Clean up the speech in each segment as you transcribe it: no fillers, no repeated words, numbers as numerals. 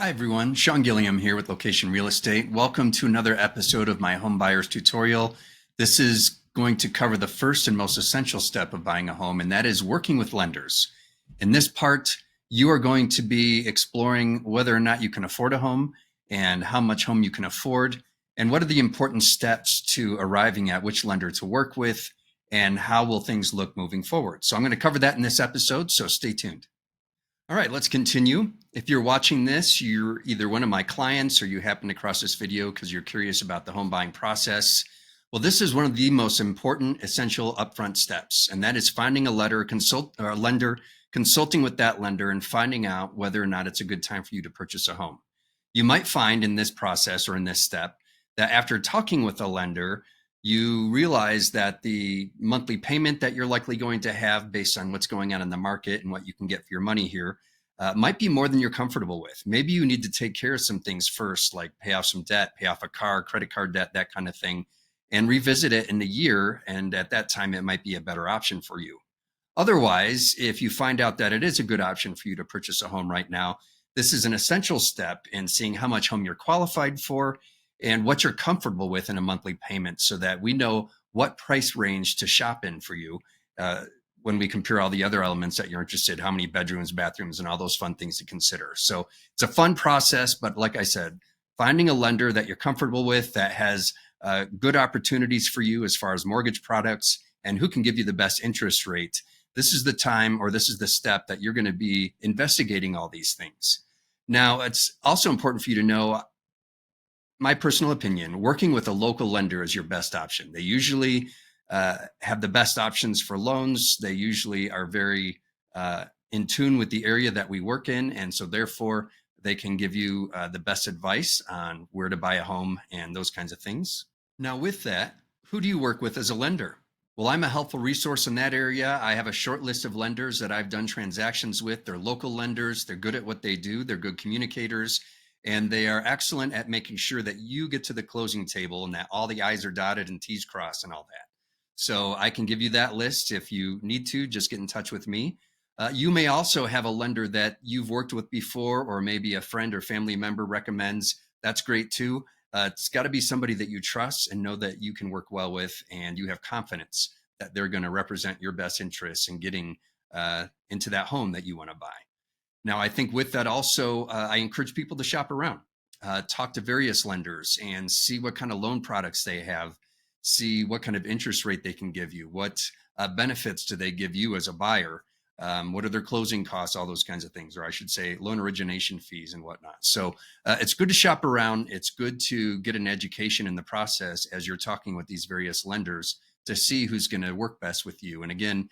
Hi everyone, Sean Gilliam here with Location Real Estate. Welcome to another episode of my home buyers tutorial. This is going to cover the first and most essential step of buying a home, and that is working with lenders. In this part, you are going to be exploring whether or not you can afford a home and how much home you can afford, and what are the important steps to arriving at which lender to work with, and how will things look moving forward. So I'm going to cover that in this episode, so stay tuned. All right, let's continue. If you're watching this, you're either one of my clients or you happen across this video because you're curious about the home buying process. Well, this is one of the most important, essential upfront steps, and that is finding a lender, consulting with that lender, and finding out whether or not it's a good time for you to purchase a home. You might find in this process or in this step that after talking with a lender, you realize that the monthly payment that you're likely going to have based on what's going on in the market and what you can get for your money here might be more than you're comfortable with. Maybe you need to take care of some things first, like pay off some debt, pay off a car, credit card debt, that kind of thing, and revisit it in a year. And at that time, it might be a better option for you. Otherwise, if you find out that it is a good option for you to purchase a home right now, this is an essential step in seeing how much home you're qualified for and what you're comfortable with in a monthly payment so that we know what price range to shop in for you when we compare all the other elements that you're interested, how many bedrooms, bathrooms, and all those fun things to consider. So it's a fun process, but like I said, finding a lender that you're comfortable with that has good opportunities for you as far as mortgage products and who can give you the best interest rate. This is the time, or this is the step that you're going to be investigating all these things. Now, it's also important for you to know, my personal opinion, working with a local lender is your best option. They usually have the best options for loans. They usually are very in tune with the area that we work in. And so therefore, they can give you the best advice on where to buy a home and those kinds of things. Now, with that, who do you work with as a lender? Well, I'm a helpful resource in that area. I have a short list of lenders that I've done transactions with. They're local lenders. They're good at what they do. They're good communicators, and they are excellent at making sure that you get to the closing table and that all the I's are dotted and T's crossed and all that. So I can give you that list. If you need to, just get in touch with me. You may also have a lender that you've worked with before, or maybe a friend or family member recommends. That's great too. It's got to be somebody that you trust and know that you can work well with, and you have confidence that they're going to represent your best interests in getting into that home that you want to buy. Now, I think with that also, I encourage people to shop around, talk to various lenders and see what kind of loan products they have, see what kind of interest rate they can give you, what benefits do they give you as a buyer, what are their closing costs, all those kinds of things, or I should say loan origination fees and whatnot. So it's good to shop around. It's good to get an education in the process as you're talking with these various lenders to see who's going to work best with you. And again,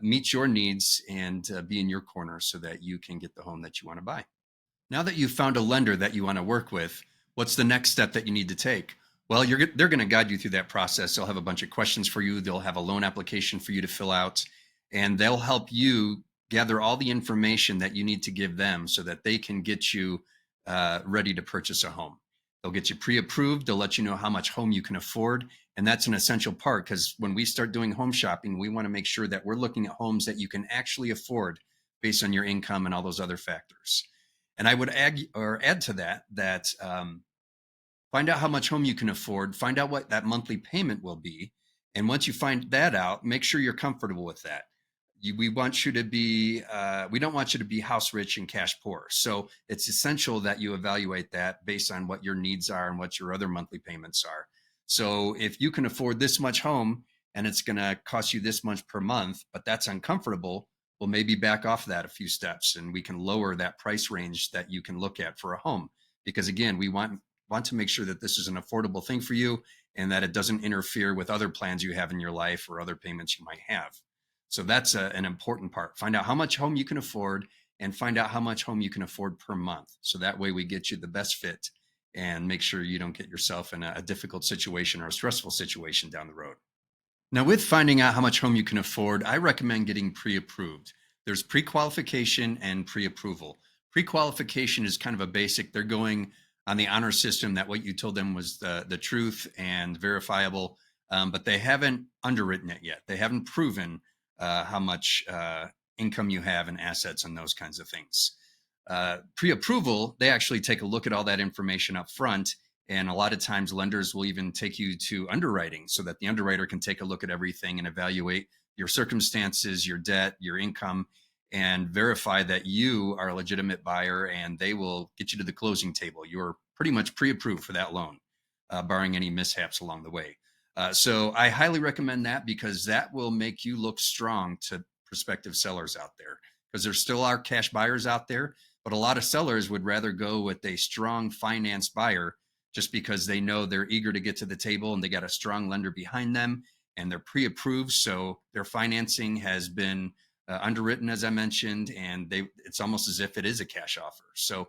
meet your needs and be in your corner so that you can get the home that you want to buy. Now that you've found a lender that you want to work with, what's the next step that you need to take? Well, they're going to guide you through that process. They'll have a bunch of questions for you. They'll have a loan application for you to fill out, and they'll help you gather all the information that you need to give them so that they can get you ready to purchase a home. They'll get you pre-approved. They'll let you know how much home you can afford. And that's an essential part, because when we start doing home shopping, we want to make sure that we're looking at homes that you can actually afford based on your income and all those other factors. And I would add to that find out how much home you can afford, find out what that monthly payment will be. And once you find that out, make sure you're comfortable with that. We want you to be, we don't want you to be house rich and cash poor. So it's essential that you evaluate that based on what your needs are and what your other monthly payments are. So if you can afford this much home and it's going to cost you this much per month, but that's uncomfortable, well, maybe back off that a few steps and we can lower that price range that you can look at for a home. Because again, we want to make sure that this is an affordable thing for you and that it doesn't interfere with other plans you have in your life or other payments you might have. So that's an important part. Find out how much home you can afford and find out how much home you can afford per month. So that way we get you the best fit and make sure you don't get yourself in a difficult situation or a stressful situation down the road. Now, with finding out how much home you can afford, I recommend getting pre-approved. There's pre-qualification and pre-approval. Pre-qualification is kind of a basic. They're going on the honor system that what you told them was the truth and verifiable, but they haven't underwritten it yet. They haven't proven how much income you have and assets and those kinds of things. Pre-approval, they actually take a look at all that information up front. And a lot of times lenders will even take you to underwriting so that the underwriter can take a look at everything and evaluate your circumstances, your debt, your income, and verify that you are a legitimate buyer, and they will get you to the closing table. You're pretty much pre-approved for that loan, barring any mishaps along the way. So I highly recommend that, because that will make you look strong to prospective sellers out there, because there still are cash buyers out there, but a lot of sellers would rather go with a strong finance buyer just because they know they're eager to get to the table and they got a strong lender behind them and they're pre-approved. So their financing has been underwritten, as I mentioned, and it's almost as if it is a cash offer. So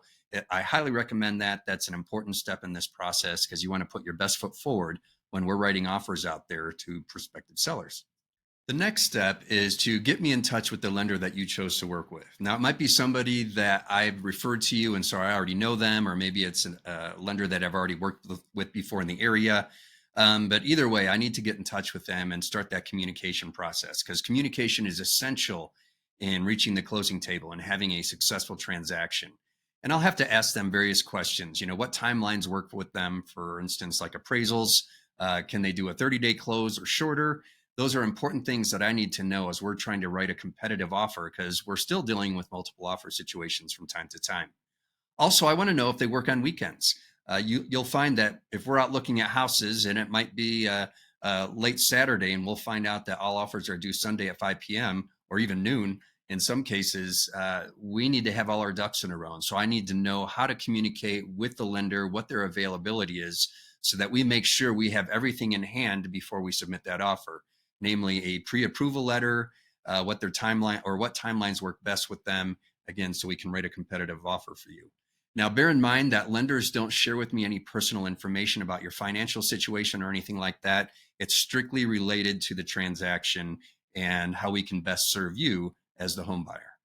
I highly recommend that. That's an important step in this process, because you want to put your best foot forward when we're writing offers out there to prospective sellers. The next step is to get me in touch with the lender that you chose to work with. Now, it might be somebody that I've referred to you, and so I already know them, or maybe it's a lender that I've already worked with before in the area. But either way, I need to get in touch with them and start that communication process, because communication is essential in reaching the closing table and having a successful transaction. And I'll have to ask them various questions. What timelines work with them, for instance, like appraisals. Can they do a 30-day close or shorter? Those are important things that I need to know as we're trying to write a competitive offer, because we're still dealing with multiple offer situations from time to time. Also, I want to know if they work on weekends. You'll find that if we're out looking at houses and it might be late Saturday, and we'll find out that all offers are due Sunday at 5 p.m. or even noon. In some cases, we need to have all our ducks in a row. And so I need to know how to communicate with the lender, what their availability is, so that we make sure we have everything in hand before we submit that offer, namely a pre-approval letter, what their timeline or what timelines work best with them, again, so we can write a competitive offer for you. Now, bear in mind that lenders don't share with me any personal information about your financial situation or anything like that. It's strictly related to the transaction and how we can best serve you as the home buyer.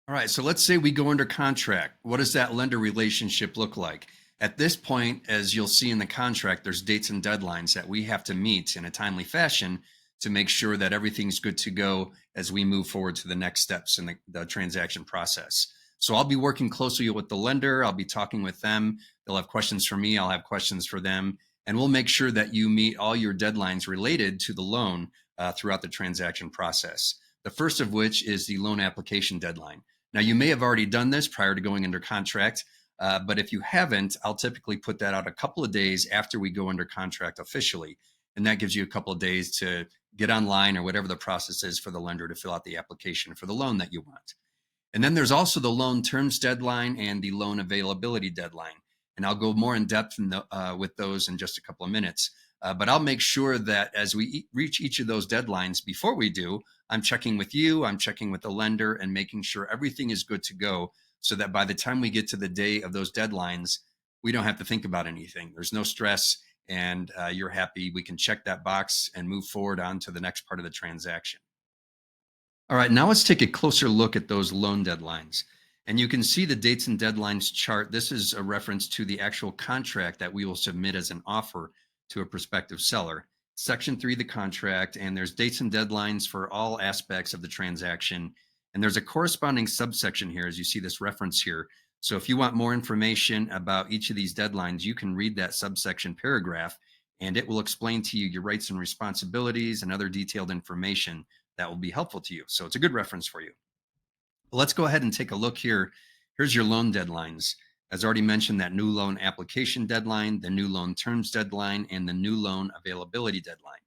All right, so let's say we go under contract. What does that lender relationship look like? At this point, as you'll see in the contract, there's dates and deadlines that we have to meet in a timely fashion to make sure that everything's good to go as we move forward to the next steps in the transaction process. So I'll be working closely with the lender. I'll be talking with them. They'll have questions for me. I'll have questions for them. And we'll make sure that you meet all your deadlines related to the loan throughout the transaction process. The first of which is the loan application deadline. Now, you may have already done this prior to going under contract, but if you haven't, I'll typically put that out a couple of days after we go under contract officially. And that gives you a couple of days to get online or whatever the process is for the lender to fill out the application for the loan that you want. And then there's also the loan terms deadline and the loan availability deadline. And I'll go more in depth with those in just a couple of minutes. But I'll make sure that as we reach each of those deadlines, before we do, I'm checking with you, I'm checking with the lender, and making sure everything is good to go, so that by the time we get to the day of those deadlines, we don't have to think about anything. There's no stress, and you're happy. We can check that box and move forward on to the next part of the transaction. All right, now let's take a closer look at those loan deadlines. And you can see the dates and deadlines chart. This is a reference to the actual contract that we will submit as an offer to a prospective seller. Section 3 of the contract, and there's dates and deadlines for all aspects of the transaction. And there's a corresponding subsection here, as you see this reference here. So if you want more information about each of these deadlines, you can read that subsection paragraph, and it will explain to you your rights and responsibilities and other detailed information that will be helpful to you. So it's a good reference for you. Let's go ahead and take a look here. Here's your loan deadlines. As already mentioned, that new loan application deadline, the new loan terms deadline, and the new loan availability deadline.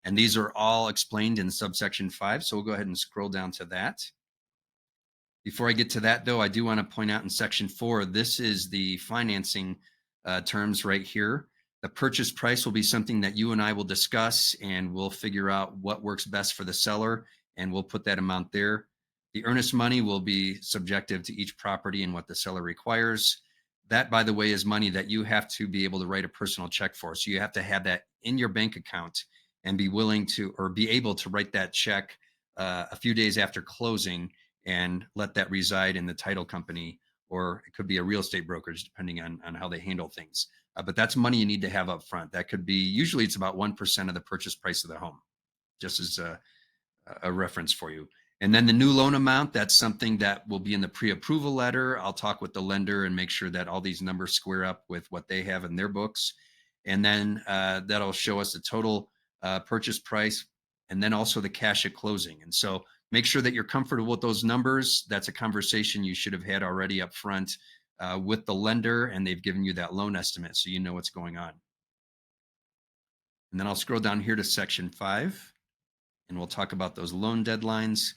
And these are all explained in subsection 5. So we'll go ahead and scroll down to that. Before I get to that, though, I do want to point out in section 4, this is the financing terms right here. The purchase price will be something that you and I will discuss, and we'll figure out what works best for the seller, and we'll put that amount there. The earnest money will be subjective to each property and what the seller requires. That, by the way, is money that you have to be able to write a personal check for. So you have to have that in your bank account and be willing to, or be able to write that check a few days after closing and let that reside in the title company, or it could be a real estate brokerage, depending on how they handle things. But that's money you need to have up front. That could be, usually it's about 1% of the purchase price of the home, just as a reference for you. And then the new loan amount, that's something that will be in the pre-approval letter. I'll talk with the lender and make sure that all these numbers square up with what they have in their books. And then that'll show us the total purchase price and then also the cash at closing. And so make sure that you're comfortable with those numbers. That's a conversation you should have had already up front with the lender, and they've given you that loan estimate so you know what's going on. And then I'll scroll down here to section 5, and we'll talk about those loan deadlines.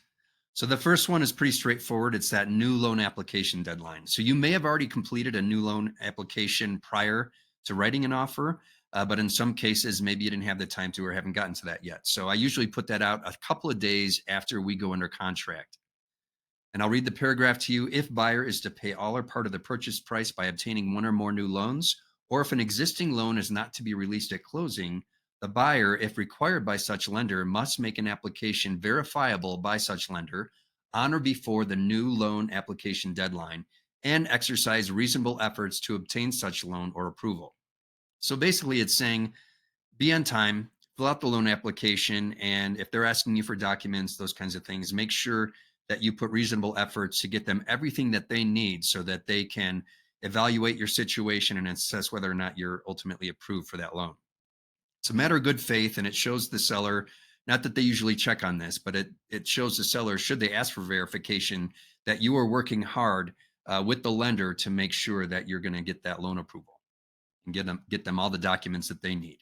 So the first one is pretty straightforward. It's that new loan application deadline. So you may have already completed a new loan application prior to writing an offer, but in some cases, maybe you didn't have the time to or haven't gotten to that yet. So I usually put that out a couple of days after we go under contract. And I'll read the paragraph to you. If buyer is to pay all or part of the purchase price by obtaining one or more new loans, or if an existing loan is not to be released at closing, the buyer, if required by such lender, must make an application verifiable by such lender on or before the new loan application deadline and exercise reasonable efforts to obtain such loan or approval. So basically, it's saying be on time, fill out the loan application, and if they're asking you for documents, those kinds of things, make sure that you put reasonable efforts to get them everything that they need so that they can evaluate your situation and assess whether or not you're ultimately approved for that loan. It's a matter of good faith, and it shows the seller, not that they usually check on this, but it shows the seller, should they ask for verification, that you are working hard with the lender to make sure that you're going to get that loan approval and get them all the documents that they need.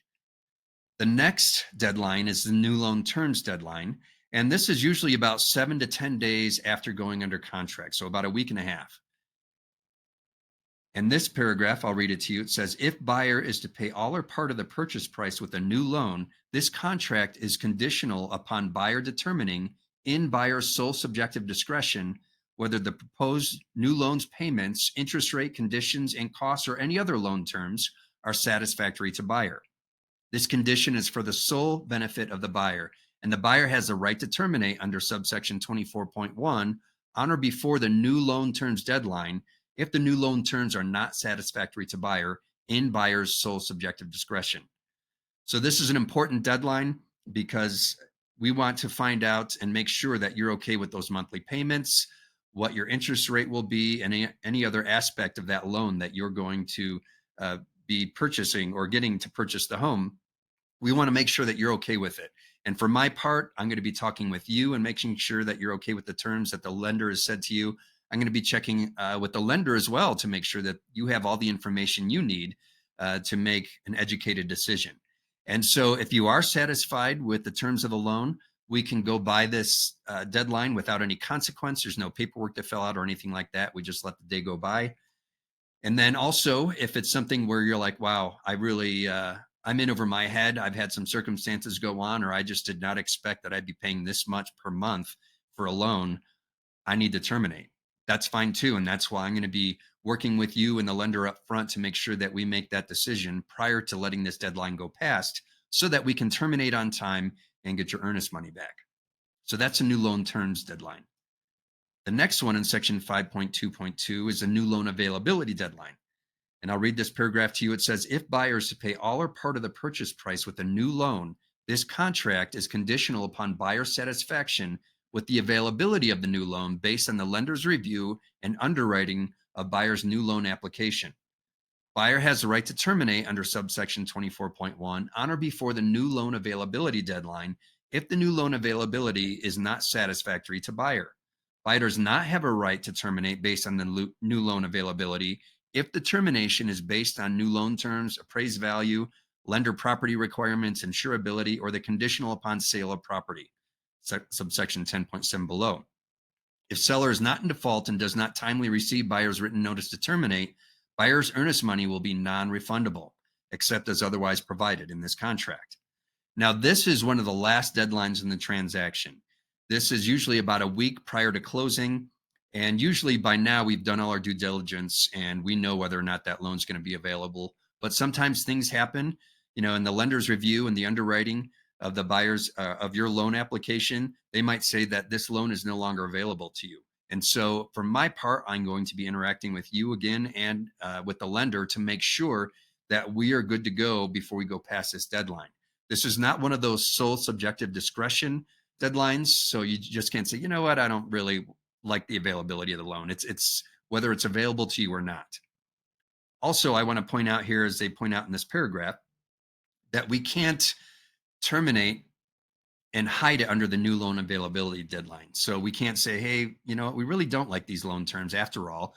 The next deadline is the new loan terms deadline, and this is usually about 7 to 10 days after going under contract, so about a week and a half. And this paragraph, I'll read it to you. It says, if buyer is to pay all or part of the purchase price with a new loan, this contract is conditional upon buyer determining in buyer's sole subjective discretion whether the proposed new loan's payments, interest rate, conditions, and costs, or any other loan terms are satisfactory to buyer. This condition is for the sole benefit of the buyer, and the buyer has the right to terminate under subsection 24.1 on or before the new loan terms deadline if the new loan terms are not satisfactory to buyer in buyer's sole subjective discretion. So this is an important deadline because we want to find out and make sure that you're okay with those monthly payments, what your interest rate will be, and any other aspect of that loan that you're going to be purchasing or getting to purchase the home. We want to make sure that you're okay with it. And for my part, I'm going to be talking with you and making sure that you're okay with the terms that the lender has said to you. I'm going to be checking with the lender as well to make sure that you have all the information you need to make an educated decision. And so if you are satisfied with the terms of the loan, we can go by this deadline without any consequence. There's no paperwork to fill out or anything like that. We just let the day go by. And then also, if it's something where you're like, wow, I really, I'm in over my head. I've had some circumstances go on, or I just did not expect that I'd be paying this much per month for a loan. I need to terminate. That's fine too. And that's why I'm going to be working with you and the lender up front to make sure that we make that decision prior to letting this deadline go past so that we can terminate on time and get your earnest money back. So that's a new loan terms deadline. The next one in section 5.2.2 is a new loan availability deadline. And I'll read this paragraph to you. It says, if buyers to pay all or part of the purchase price with a new loan, this contract is conditional upon buyer satisfaction with the availability of the new loan based on the lender's review and underwriting of buyer's new loan application. Buyer has the right to terminate under subsection 24.1 on or before the new loan availability deadline if the new loan availability is not satisfactory to buyer. Buyer does not have a right to terminate based on the new loan availability if the termination is based on new loan terms, appraised value, lender property requirements, insurability, or the conditional upon sale of property, subsection 10.7 below. If seller is not in default and does not timely receive buyer's written notice to terminate, buyer's earnest money will be non-refundable, except as otherwise provided in this contract. Now, this is one of the last deadlines in the transaction. This is usually about a week prior to closing. And usually by now we've done all our due diligence and we know whether or not that loan's going to be available. But sometimes things happen, in the lender's review and the underwriting of the buyers of your loan application, they might say that this loan is no longer available to you. And so for my part, I'm going to be interacting with you again and with the lender to make sure that we are good to go before we go past this deadline. This is not one of those sole subjective discretion deadlines. So you just can't say, you know what, I don't really like the availability of the loan. It's whether it's available to you or not. Also, I want to point out here, as they point out in this paragraph, that we can't terminate and hide it under the new loan availability deadline. So we can't say, hey, you know, we really don't like these loan terms after all.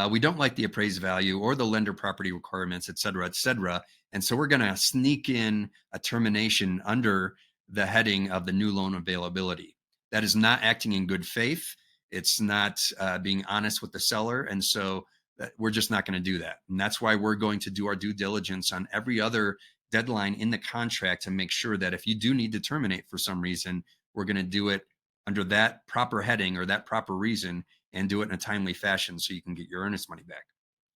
We don't like the appraised value or the lender property requirements, et cetera, et cetera. And so we're going to sneak in a termination under the heading of the new loan availability. That is not acting in good faith. It's not being honest with the seller. And so we're just not going to do that. And that's why we're going to do our due diligence on every other deadline in the contract to make sure that if you do need to terminate for some reason, we're going to do it under that proper heading or that proper reason and do it in a timely fashion so you can get your earnest money back.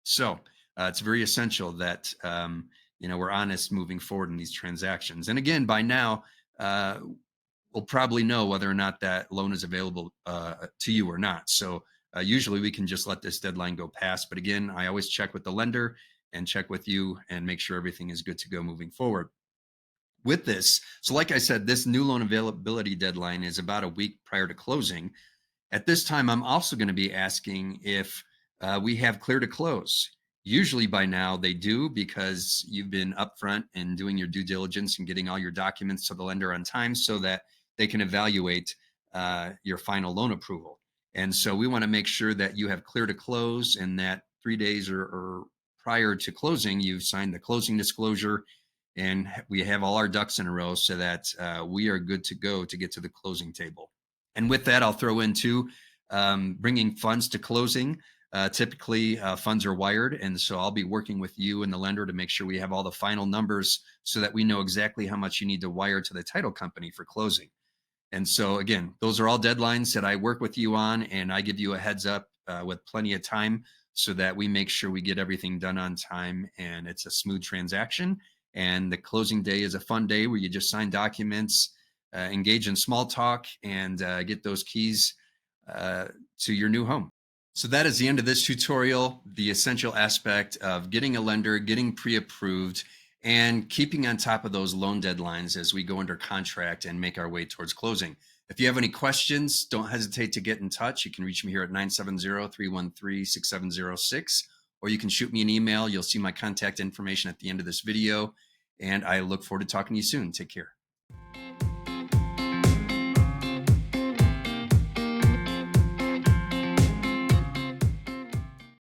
So it's very essential that we're honest moving forward in these transactions. And again, by now, we'll probably know whether or not that loan is available to you or not. So usually we can just let this deadline go past. But again, I always check with the lender and check with you and make sure everything is good to go moving forward with this. So like I said, this new loan availability deadline is about a week prior to closing. At this time, I'm also going to be asking if we have clear to close. Usually by now they do, because you've been upfront and doing your due diligence and getting all your documents to the lender on time so that they can evaluate your final loan approval. And so we want to make sure that you have clear to close and that 3 days or prior to closing, you've signed the closing disclosure and we have all our ducks in a row so that we are good to go to get to the closing table. And with that, I'll throw in too, bringing funds to closing. Typically, funds are wired. And so I'll be working with you and the lender to make sure we have all the final numbers so that we know exactly how much you need to wire to the title company for closing. And so again, those are all deadlines that I work with you on, and I give you a heads up with plenty of time so that we make sure we get everything done on time and it's a smooth transaction. And the closing day is a fun day where you just sign documents, engage in small talk, and get those keys to your new home. So that is the end of this tutorial, the essential aspect of getting a lender, getting pre-approved, and keeping on top of those loan deadlines as we go under contract and make our way towards closing. If you have any questions, don't hesitate to get in touch. You can reach me here at 970-313-6706, or you can shoot me an email. You'll see my contact information at the end of this video, and I look forward to talking to you soon. Take care.